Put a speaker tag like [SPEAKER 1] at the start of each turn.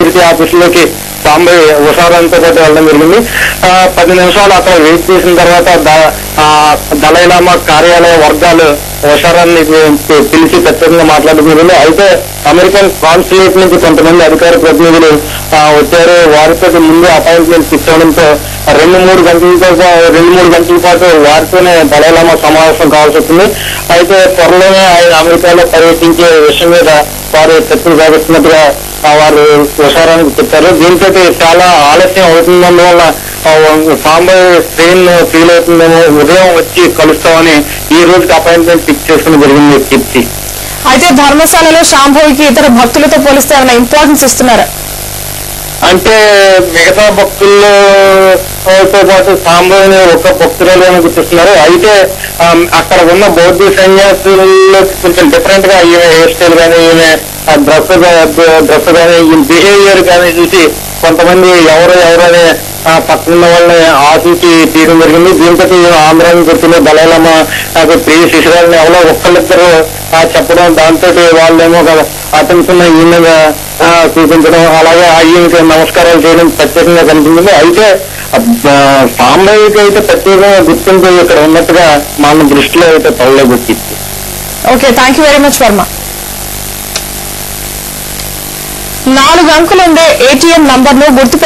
[SPEAKER 1] Security ఆఫీసులోకి Bombay ఉషారాంతో పాటు వెళ్ళడం జరిగింది. 10 నిమిషాలు అక్కడ వెయిట్ చేసిన తర్వాత దలైలామా కార్యాలయ వర్గాలు ఉషారాన్ని పిలిచి ప్రత్యేకంగా మాట్లాడడం జరిగింది. అయితే అమెరికన్ కాన్సులేట్ నుంచి కొంతమంది అధికార ప్రతినిధులు వచ్చారు. వారితో ముందు అపాయింట్మెంట్ ఫిక్స్ అవడంతో 2-3 గంటల పాటు వారితోనే దలైలామా సమావేశం కావాల్సి వస్తుంది. అయితే త్వరలోనే ఆయన అమెరికాలో పర్యటించే విషయం మీద వారు చర్చలు సాగిస్తున్నట్టుగా వారు ఉషారానికి చెప్పారు. దీంతో చాలా ఆలస్యం అవుతుందన్న బాంబే ట్రైన్ ఫీల్ అవుతుందేమో, ఉదయం వచ్చి కలుస్తామని ఈ రోజుకి అపాయింట్మెంట్ ఫిక్స్ చేసుకుని జరిగింది కీర్తి.
[SPEAKER 2] అయితే ధర్మశాలలో శాంభవికి ఇతర భక్తులతో పోలిస్తే ఏమైనా ఇంపార్టెన్స్ ఇస్తున్నారా?
[SPEAKER 1] అంటే మిగతా భక్తులతో పాటు సాంబవిని ఒక భక్తురాలుగానే గుర్తిస్తున్నారు. అయితే అక్కడ ఉన్న బౌద్ధ సన్యాసుల్లో కొంచెం డిఫరెంట్ గా ఈమె హెయిర్ స్టైల్ కానీ, ఈమె డ్రెస్ కానీ, ఈ బిహేవియర్ కానీ చూసి కొంతమంది ఎవరనే పక్కన వాళ్ళని ఆశించి తీయడం జరిగింది. దీంతో ఆంధ్ర నుంచి వచ్చిన దలైలామా ప్రియ శిశురాలని ఎవరో ఒక్కళ్ళిద్దరు చెప్పడం, దాంతో వాళ్ళేమో అటెన్షన్ ఈమెగా చూపించడం, అలాగే ఈమెకి నమస్కారాలు చేయడం ప్రత్యేకంగా కనిపించింది. అయితే సాంబవికి అయితే ప్రత్యేకంగా గుర్తింపు ఇక్కడ ఉన్నట్టుగా మన దృష్టిలో అయితే పడలేబుచ్చింది.
[SPEAKER 2] Okay, thank you very much Varma. 4 అంకెలుండే ATM నంబర్ను గుర్తు